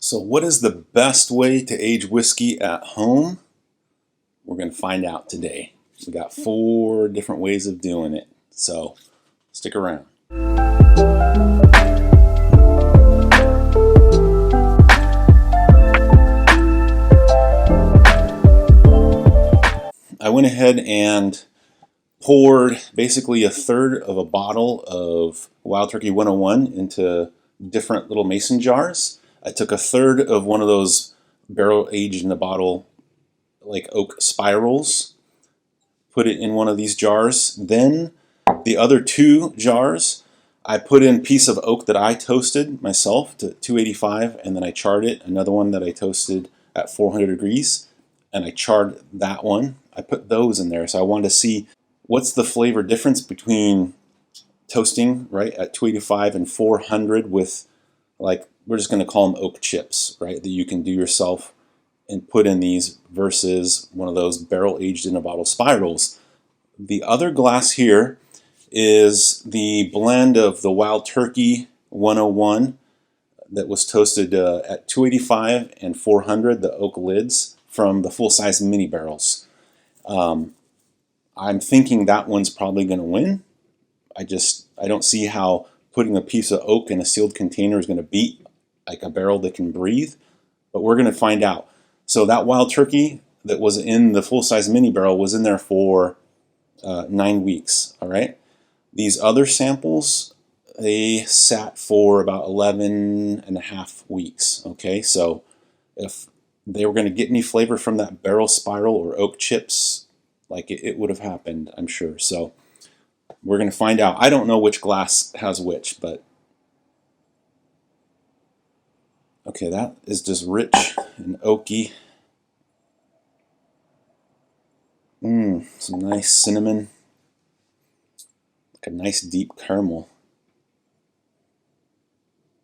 So what is the best way to age whiskey at home? We're going to find out today. We got 4 different ways of doing it, so stick around. I went ahead and poured basically a third of a bottle of Wild Turkey 101 into different little mason jars. I took a third of one of those barrel aged in the bottle like oak spirals, put it in one of these jars. Then the other 2 jars I put in a piece of oak that I toasted myself to 285, and then I charred it. Another one that I toasted at 400 degrees, and I charred that one. I put those in there, so I wanted to see what's the flavor difference between toasting right at 285 and 400 with, like, we're just going to call them oak chips, right, that you can do yourself and put in these versus one of those barrel aged in a bottle spirals. The other glass here is the blend of the Wild Turkey 101 that was toasted at 285 and 400, the oak lids from the full-size mini barrels. I'm thinking that one's probably going to win. I don't see how putting a piece of oak in a sealed container is going to beat like a barrel that can breathe, but we're going to find out. So that Wild Turkey that was in the full-size mini barrel was in there for 9 weeks, all right? These other samples, they sat for about 11 and a half weeks, okay? So if they were going to get any flavor from that barrel spiral or oak chips, like it would have happened, I'm sure. So we're going to find out. I don't know which glass has which, but okay, that is just rich and oaky. Some nice cinnamon, like a nice deep caramel.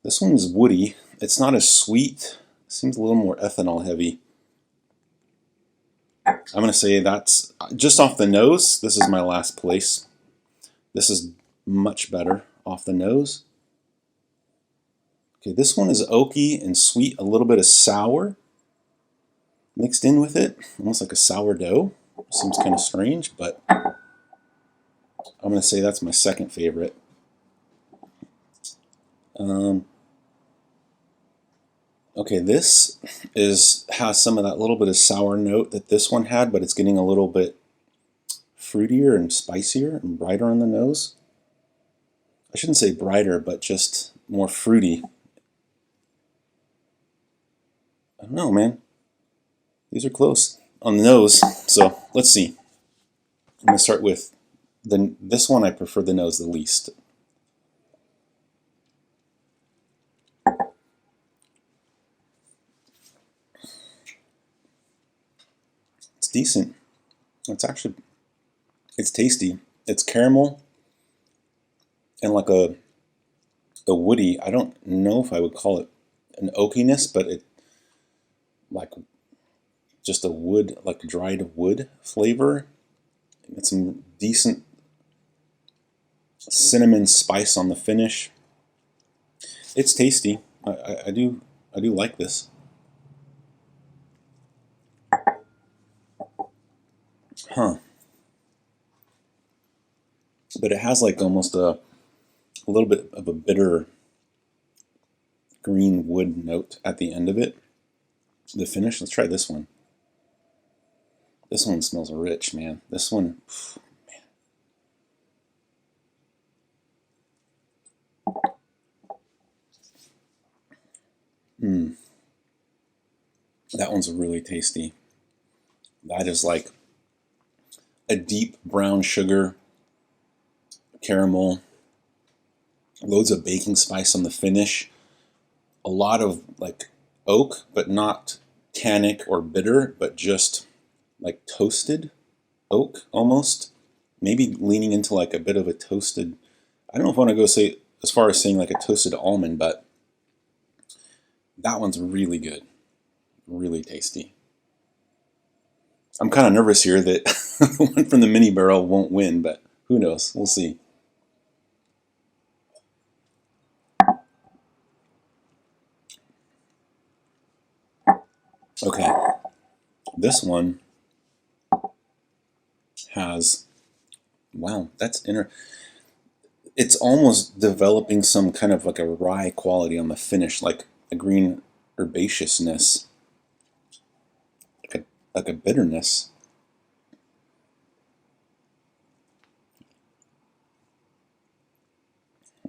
This one's woody. It's not as sweet. It seems a little more ethanol heavy. I'm going to say that's just off the nose. This is my last place. This is much better off the nose. Okay, this one is oaky and sweet, a little bit of sour mixed in with it, almost like a sourdough. Seems kind of strange, but I'm going to say that's my second favorite. Okay, this has some of that little bit of sour note that this one had, but it's getting a little bit fruitier and spicier and brighter on the nose. I shouldn't say brighter, but just more fruity. I don't know, man. These are close on the nose, so let's see. I'm going to start with this one. I prefer the nose the least. It's decent. It's tasty. It's caramel and like a woody. I don't know if I would call it an oakiness, but it like just a wood, like dried wood flavor. It's some decent cinnamon spice on the finish. It's tasty. I do like this. Huh. But it has like almost a little bit of a bitter green wood note at the end of it. The finish, let's try this one. This one smells rich, man. This one, man. That one's really tasty. That is like a deep brown sugar, caramel, loads of baking spice on the finish, a lot of like oak, but not tannic or bitter, but just like toasted oak almost, maybe leaning into like a bit of a toasted, I don't know if I want to go say as far as saying like a toasted almond, but that one's really good, really tasty. I'm kind of nervous here that the one from the mini barrel won't win, but who knows? We'll see. Okay, this one has, wow, that's it's almost developing some kind of like a rye quality on the finish, like a green herbaceousness, like a bitterness.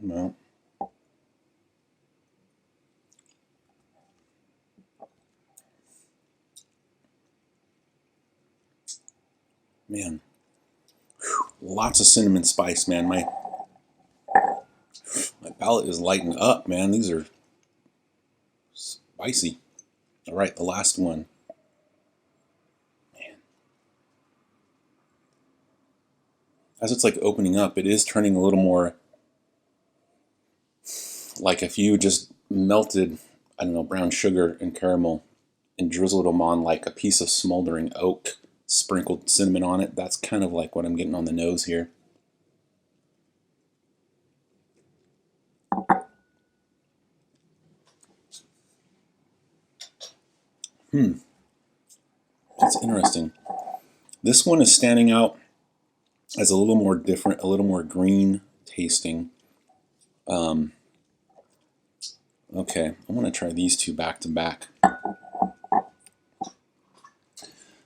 No. Man, lots of cinnamon spice, man. My palate is lighting up, man. These are spicy. All right, the last one. Man. As it's like opening up, it is turning a little more like if you just melted, I don't know, brown sugar and caramel and drizzled them on like a piece of smoldering oak, sprinkled cinnamon on it. That's kind of like what I'm getting on the nose here. That's interesting. This one is standing out as a little more different, a little more green tasting. Okay, I want to try these two back to back. I'm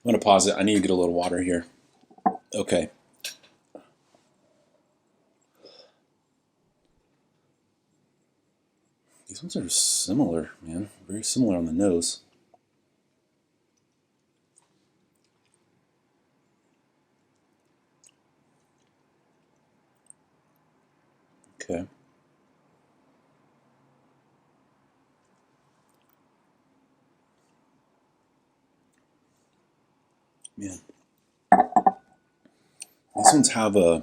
going to pause it. I need to get a little water here. Okay. These ones are similar, man. Very similar on the nose. Okay. Man. These ones have I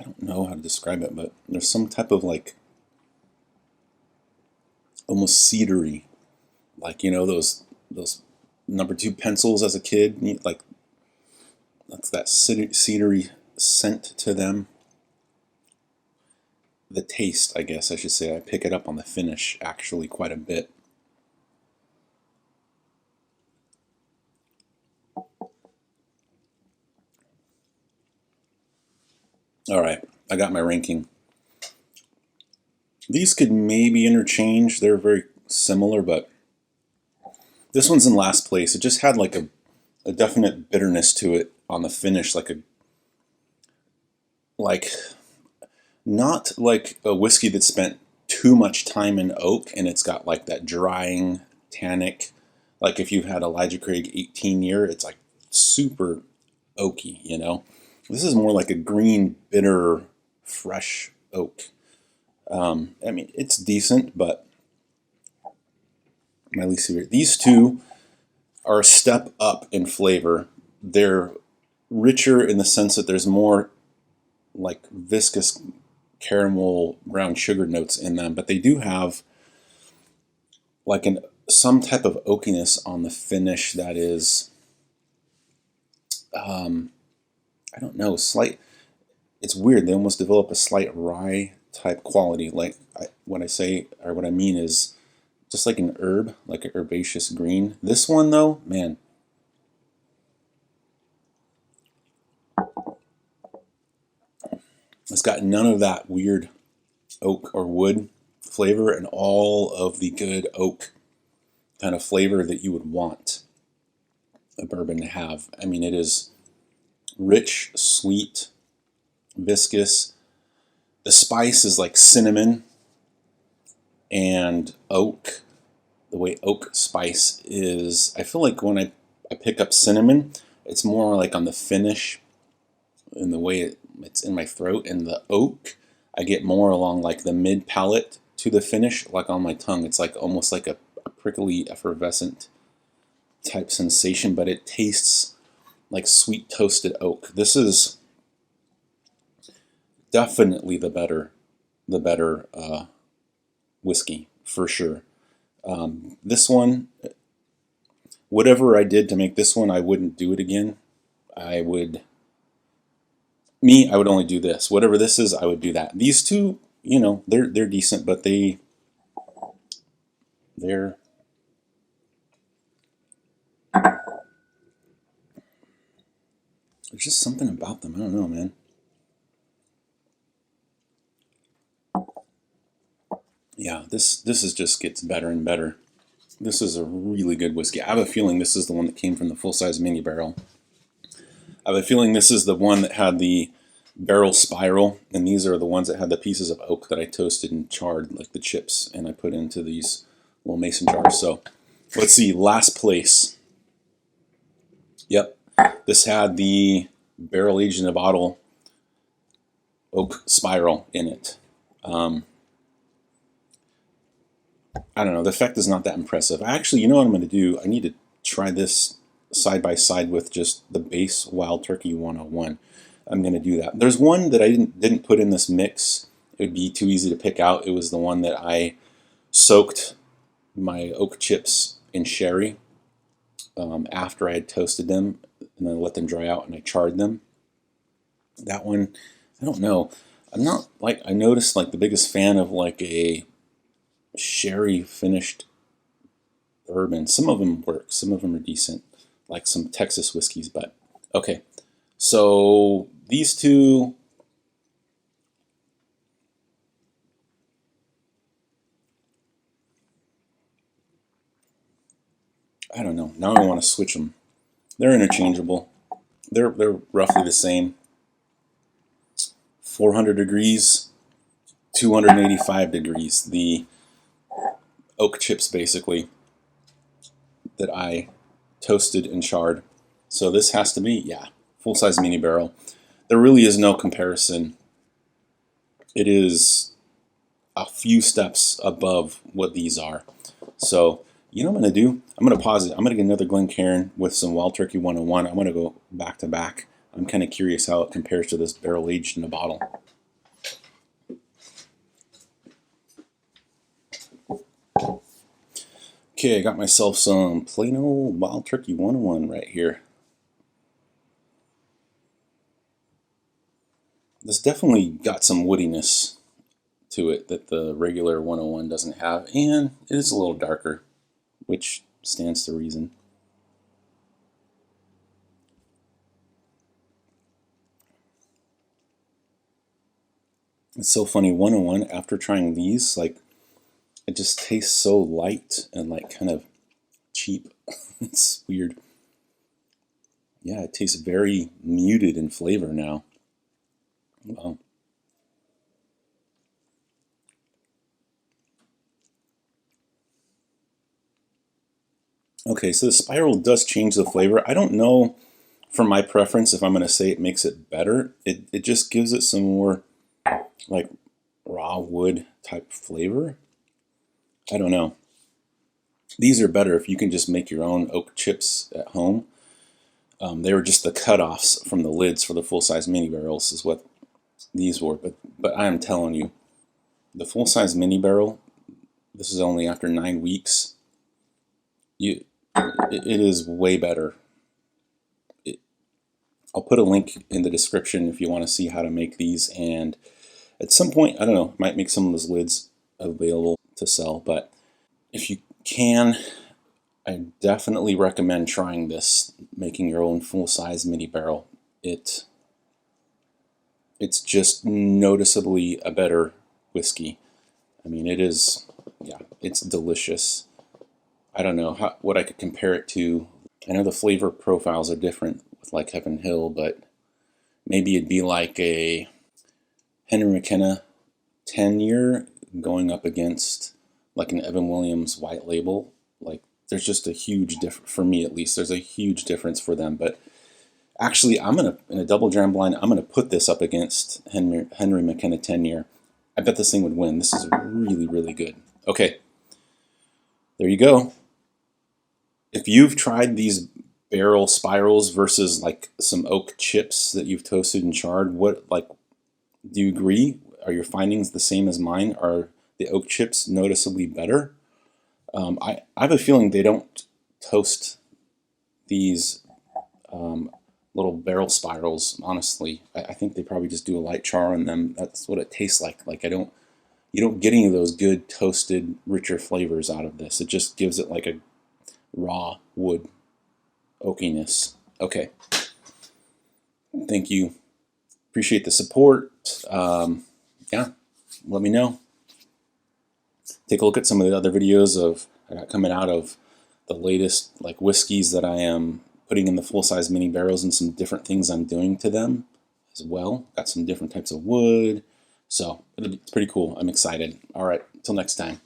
don't know how to describe it, but there's some type of like, almost cedary, like, you know, those number 2 pencils as a kid, like, that's that cedary scent to them. The taste, I guess I should say, I pick it up on the finish actually quite a bit. All right, I got my ranking. These could maybe interchange. They're very similar, but this one's in last place. It just had like a definite bitterness to it on the finish, like not like a whiskey that spent too much time in oak and it's got like that drying tannic. Like if you've had Elijah Craig 18 year, it's like super oaky, you know. This is more like a green, bitter, fresh oak. I mean, it's decent, but my least favorite. These two are a step up in flavor. They're richer in the sense that there's more like viscous caramel brown sugar notes in them, but they do have like some type of oakiness on the finish that is, I don't know, slight. It's weird. They almost develop a slight rye type quality. Like what I say, or what I mean is just like an herb, like an herbaceous green. This one though, man, it's got none of that weird oak or wood flavor and all of the good oak kind of flavor that you would want a bourbon to have. I mean, it is rich, sweet, viscous. The spice is like cinnamon and oak. The way oak spice is, I feel like when I pick up cinnamon, it's more like on the finish in the way it's in my throat. And the oak, I get more along like the mid palate to the finish, like on my tongue. It's like almost like a prickly, effervescent type sensation, but it tastes like sweet toasted oak. This is definitely the better whiskey for sure. This one, whatever I did to make this one, I wouldn't do it again. I would only do this. Whatever this is, I would do that. These two, you know, they're decent, but they're There's just something about them. I don't know, man. Yeah, this is just gets better and better. This is a really good whiskey. I have a feeling this is the one that came from the full-size mini barrel. I have a feeling this is the one that had the barrel spiral, and these are the ones that had the pieces of oak that I toasted and charred, like the chips, and I put into these little mason jars. So let's see, last place. Yep, this had the barrel aged in a bottle oak spiral in it. I don't know, the effect is not that impressive. Actually, you know what I'm going to do? I need to try this side by side with just the base Wild Turkey 101. I'm going to do that. There's one that I didn't put in this mix. It would be too easy to pick out. It was the one that I soaked my oak chips in sherry after I had toasted them, and then let them dry out, and I charred them. That one, I don't know. I'm not like, I noticed like the biggest fan of like a sherry finished bourbon. Some of them work, some of them are decent, like some Texas whiskeys. But okay, so these two, I don't know, now I want to switch them. They're interchangeable. They're roughly the same. 400 degrees, 285 degrees. The oak chips basically that I toasted and charred. So this has to be, yeah, full-size mini barrel. There really is no comparison. It is a few steps above what these are. So you know what I'm going to do? I'm going to pause it. I'm going to get another Glencairn with some Wild Turkey 101. I'm going to go back to back. I'm kind of curious how it compares to this barrel aged in a bottle. Okay, I got myself some plain old Wild Turkey 101 right here. This definitely got some woodiness to it that the regular 101 doesn't have, and it is a little darker, which stands to reason. It's so funny, 101, after trying these, like, it just tastes so light and like kind of cheap. It's weird. Yeah, it tastes very muted in flavor now. Wow. Okay, so the spiral does change the flavor. I don't know, for my preference, if I'm going to say it makes it better. It just gives it some more like raw wood type flavor. I don't know. These are better if you can just make your own oak chips at home. They were just the cutoffs from the lids for the full-size mini barrels is what these were. But I am telling you, the full-size mini barrel, this is only after 9 weeks. It is way better. I'll put a link in the description if you want to see how to make these. And at some point, I don't know, might make some of those lids available to sell. But if you can, I definitely recommend trying this, making your own full-size mini barrel. It's just noticeably a better whiskey. I mean, it is, yeah, it's delicious. I don't know what I could compare it to. I know the flavor profiles are different with like Heaven Hill, but maybe it'd be like a Henry McKenna 10-year going up against like an Evan Williams white label. Like, there's just a huge difference, for me at least, there's a huge difference for them. But actually, I'm going to, in a double dram blind, I'm going to put this up against Henry McKenna 10-year. I bet this thing would win. This is really, really good. Okay, there you go. If you've tried these barrel spirals versus like some oak chips that you've toasted and charred, what, like, do you agree? Are your findings the same as mine? Are the oak chips noticeably better? I have a feeling they don't toast these little barrel spirals, honestly. I think they probably just do a light char on them. That's what it tastes like. Like, you don't get any of those good toasted, richer flavors out of this. It just gives it like a raw wood oakiness. Okay. Thank you. Appreciate the support. Yeah, let me know. Take a look at some of the other videos I got coming out of the latest like whiskeys that I am putting in the full-size mini barrels and some different things I'm doing to them as well. Got some different types of wood. So it's pretty cool. I'm excited. All right, until next time.